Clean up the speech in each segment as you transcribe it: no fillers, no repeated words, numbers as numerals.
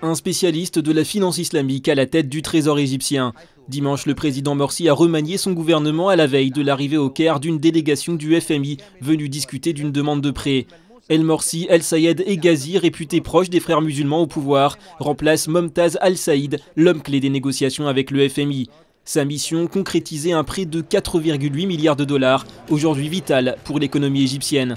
un spécialiste de la finance islamique à la tête du trésor égyptien. Dimanche, le président Morsi a remanié son gouvernement à la veille de l'arrivée au Caire d'une délégation du FMI venue discuter d'une demande de prêt. El Morsi, El Sayed et Ghazi, réputés proches des frères musulmans au pouvoir, remplacent Momtaz Al Saïd, l'homme clé des négociations avec le FMI. Sa mission, concrétiser un prêt de 4,8 milliards de dollars, aujourd'hui vital pour l'économie égyptienne.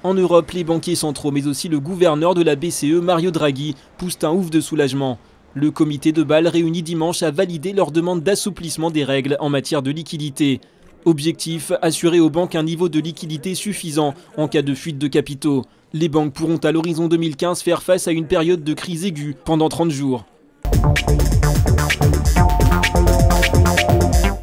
En Europe, les banquiers centraux, mais aussi le gouverneur de la BCE, Mario Draghi, poussent un ouf de soulagement. Le comité de Bâle réuni dimanche a validé leur demande d'assouplissement des règles en matière de liquidité. Objectif, assurer aux banques un niveau de liquidité suffisant en cas de fuite de capitaux. Les banques pourront à l'horizon 2015 faire face à une période de crise aiguë pendant 30 jours.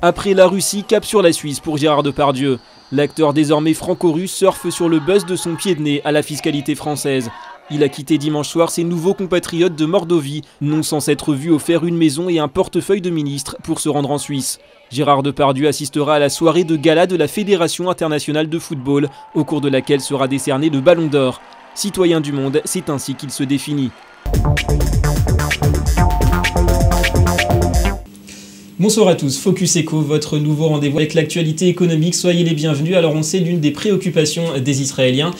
Après la Russie, cap sur la Suisse pour Gérard Depardieu. L'acteur désormais franco-russe surfe sur le buzz de son pied de nez à la fiscalité française. Il a quitté dimanche soir ses nouveaux compatriotes de Mordovie, non sans s'être vu offert une maison et un portefeuille de ministre pour se rendre en Suisse. Gérard Depardieu assistera à la soirée de gala de la Fédération internationale de football, au cours de laquelle sera décerné le Ballon d'Or. Citoyen du monde, c'est ainsi qu'il se définit. Bonsoir à tous, Focus Echo, votre nouveau rendez-vous avec l'actualité économique. Soyez les bienvenus. Alors on sait, l'une des préoccupations des Israéliens,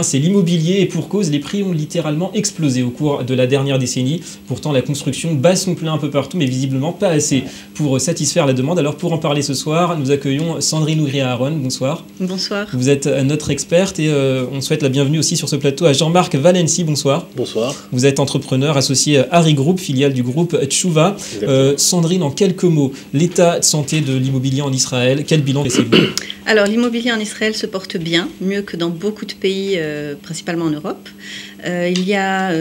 c'est l'immobilier, et pour cause, les prix ont littéralement explosé au cours de la dernière décennie. Pourtant la construction bat son plein un peu partout, mais visiblement pas assez pour satisfaire la demande. Alors pour en parler ce soir, nous accueillons Sandrine Ougria-Aron. Bonsoir. Bonsoir. Vous êtes notre experte et on souhaite la bienvenue aussi sur ce plateau à Jean-Marc Valency. Bonsoir. Bonsoir. Vous êtes entrepreneur associé à Harry Group, filiale du groupe Tchouva. Sandrine, en quelques mots, l'état de santé de l'immobilier en Israël, quel bilan laissez-vous? Alors l'immobilier en Israël se porte bien, mieux que dans beaucoup de pays, principalement en Europe. Il y a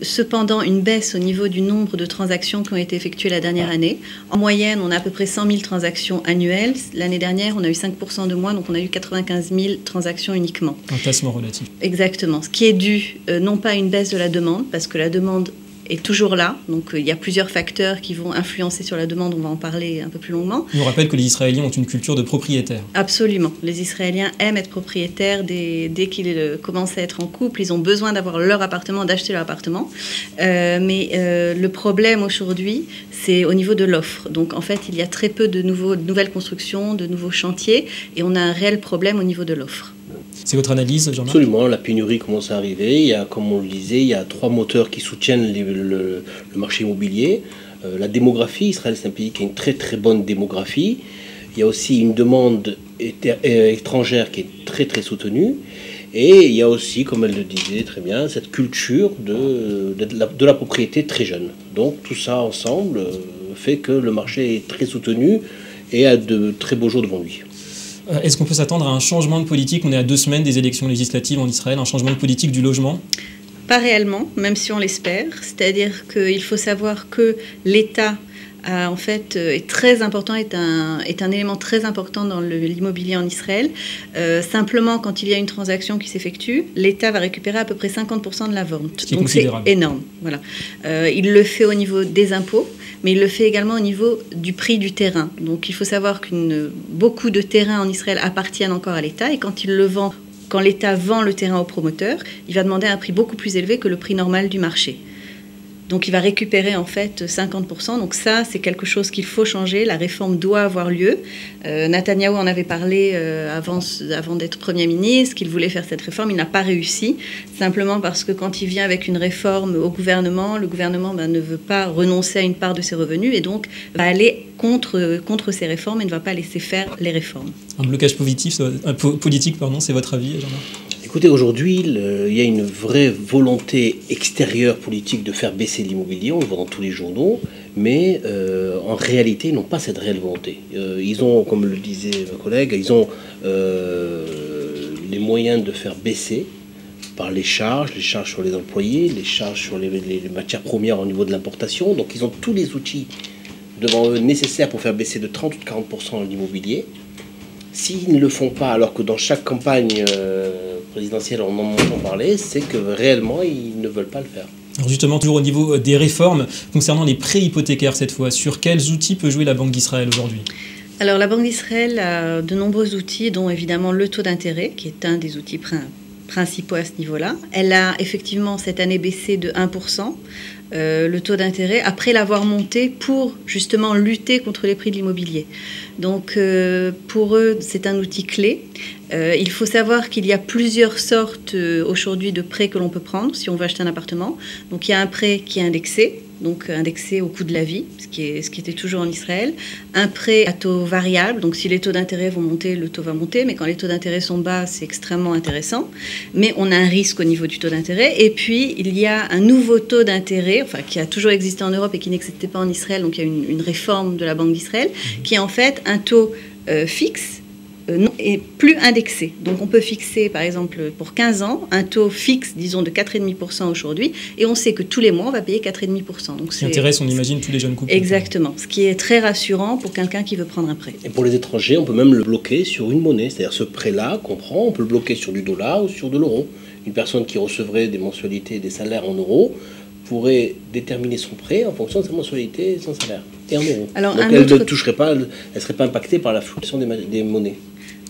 cependant une baisse au niveau du nombre de transactions qui ont été effectuées la dernière année. En moyenne, on a à peu près 100 000 transactions annuelles. L'année dernière, on a eu 5% de moins, donc on a eu 95 000 transactions uniquement. Un tassement relatif. Exactement. Ce qui est dû non pas à une baisse de la demande, parce que la demande est toujours là, donc il y a plusieurs facteurs qui vont influencer sur la demande, on va en parler un peu plus longuement. Je vous rappelle que les Israéliens ont une culture de propriétaire. Absolument, les Israéliens aiment être propriétaires dès qu'ils commencent à être en couple, ils ont besoin d'avoir leur appartement, d'acheter leur appartement, mais le problème aujourd'hui, c'est au niveau de l'offre. Donc en fait, il y a très peu de nouvelles constructions, de nouveaux chantiers, et on a un réel problème au niveau de l'offre. C'est votre analyse, Jean-Marc? Absolument, la pénurie commence à arriver. Il y a, comme on le disait, il y a 3 moteurs qui soutiennent le marché immobilier. La démographie, Israël c'est un pays qui a une très très bonne démographie. Il y a aussi une demande étrangère qui est très très soutenue. Et il y a aussi, comme elle le disait très bien, cette culture de la propriété très jeune. Donc tout ça ensemble fait que le marché est très soutenu et a de très beaux jours devant lui. Est-ce qu'on peut s'attendre à un changement de politique? On est à 2 semaines des élections législatives en Israël, un changement de politique du logement? Pas réellement, même si on l'espère. C'est-à-dire qu'il faut savoir que l'État en fait, est très important, est un élément très important dans l'immobilier en Israël. Simplement, quand il y a une transaction qui s'effectue, l'État va récupérer à peu près 50% de la vente. Donc c'est énorme. Voilà. Il le fait au niveau des impôts, mais il le fait également au niveau du prix du terrain. Donc il faut savoir que beaucoup de terrains en Israël appartiennent encore à l'État, et quand il le vend, quand l'État vend le terrain au promoteur, il va demander un prix beaucoup plus élevé que le prix normal du marché. Donc il va récupérer en fait 50%. Donc ça, c'est quelque chose qu'il faut changer. La réforme doit avoir lieu. Netanyahou en avait parlé avant d'être Premier ministre, qu'il voulait faire cette réforme. Il n'a pas réussi, simplement parce que quand il vient avec une réforme au gouvernement, le gouvernement ne veut pas renoncer à une part de ses revenus et donc va aller contre ces réformes et ne va pas laisser faire les réformes. Un blocage politique, c'est votre avis, Jean-Marc? Écoutez, aujourd'hui, il y a une vraie volonté extérieure politique de faire baisser l'immobilier, on le voit dans tous les journaux, mais en réalité, ils n'ont pas cette réelle volonté. Ils ont, comme le disait ma collègue, ils ont les moyens de faire baisser par les charges sur les employés, les charges sur les matières premières au niveau de l'importation. Donc ils ont tous les outils devant eux nécessaires pour faire baisser de 30 ou de 40% l'immobilier. S'ils ne le font pas, alors que dans chaque campagne présidentielle on en entend parler, c'est que réellement ils ne veulent pas le faire. Alors justement, toujours au niveau des réformes, concernant les prêts hypothécaires cette fois, sur quels outils peut jouer la Banque d'Israël aujourd'hui? Alors la Banque d'Israël a de nombreux outils, dont évidemment le taux d'intérêt, qui est un des outils principaux à ce niveau-là. Elle a effectivement cette année baissé de 1%. Le taux d'intérêt, après l'avoir monté pour justement lutter contre les prix de l'immobilier. Donc pour eux, c'est un outil clé. Il faut savoir qu'il y a plusieurs sortes aujourd'hui de prêts que l'on peut prendre si on veut acheter un appartement. Donc il y a un prêt qui est indexé, donc indexé au coût de la vie, ce qui était toujours en Israël. Un prêt à taux variable, donc si les taux d'intérêt vont monter, le taux va monter, mais quand les taux d'intérêt sont bas, c'est extrêmement intéressant. Mais on a un risque au niveau du taux d'intérêt. Et puis il y a un nouveau taux d'intérêt, enfin qui a toujours existé en Europe et qui n'existait pas en Israël, donc il y a une réforme de la Banque d'Israël, qui est en fait un taux fixe, et plus indexé. Donc on peut fixer, par exemple, pour 15 ans, un taux fixe, disons, de 4,5% aujourd'hui, et on sait que tous les mois, on va payer 4,5%. Donc qui intéresse, on imagine, tous les jeunes couples. Exactement, ce qui est très rassurant pour quelqu'un qui veut prendre un prêt. Et pour les étrangers, on peut même le bloquer sur une monnaie. C'est-à-dire ce prêt-là qu'on prend, on peut le bloquer sur du dollar ou sur de l'euro. Une personne qui recevrait des mensualités, des salaires en euros, pourrait déterminer son prêt en fonction de sa mensualité et son salaire, et en euros. Alors, donc elle ne toucherait pas, elle ne serait pas impactée par la fluctuation des monnaies.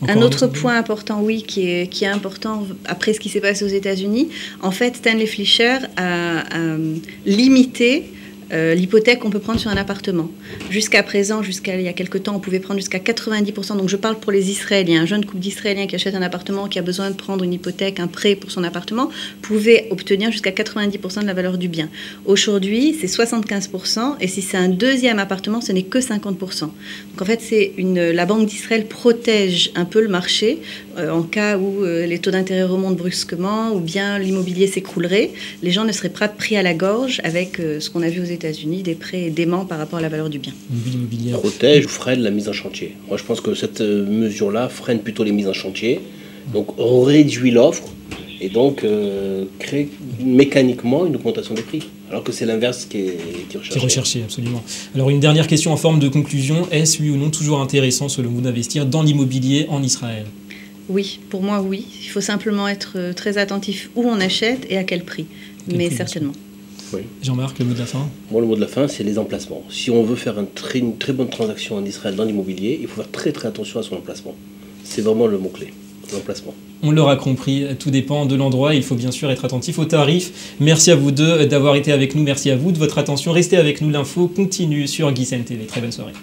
Un autre point important, oui, qui est important après ce qui s'est passé aux États-Unis, en fait, Stanley Fischer a limité l'hypothèque qu'on peut prendre sur un appartement. Jusqu'à présent, jusqu'à il y a quelques temps, on pouvait prendre jusqu'à 90%. Donc je parle pour les Israéliens. Un jeune couple d'Israéliens qui achète un appartement, qui a besoin de prendre une hypothèque, un prêt pour son appartement, pouvait obtenir jusqu'à 90% de la valeur du bien. Aujourd'hui, c'est 75%. Et si c'est un deuxième appartement, ce n'est que 50%. Donc en fait, la Banque d'Israël protège un peu le marché en cas où les taux d'intérêt remontent brusquement ou bien l'immobilier s'écroulerait. Les gens ne seraient pas pris à la gorge avec ce qu'on a vu aux États-Unis, des prêts déments par rapport à la valeur du bien. Protège ou freine la mise en chantier. Moi, je pense que cette mesure-là freine plutôt les mises en chantier. Donc, on réduit l'offre et donc crée mécaniquement une augmentation des prix. Alors que c'est l'inverse qui est recherché. Qui est recherché, absolument. Alors, une dernière question en forme de conclusion. Est-ce, oui ou non, toujours intéressant, selon vous, d'investir dans l'immobilier en Israël ? Oui, pour moi, oui. Il faut simplement être très attentif où on achète et à quel prix. Mais certainement. Oui. Jean-Marc, le mot de la fin ? Moi, le mot de la fin, c'est les emplacements. Si on veut faire une très bonne transaction en Israël dans l'immobilier, il faut faire très très attention à son emplacement. C'est vraiment le mot-clé, l'emplacement. On l'aura compris, tout dépend de l'endroit. Il faut bien sûr être attentif aux tarifs. Merci à vous deux d'avoir été avec nous. Merci à vous de votre attention. Restez avec nous, l'info continue sur GISN TV. Très bonne soirée.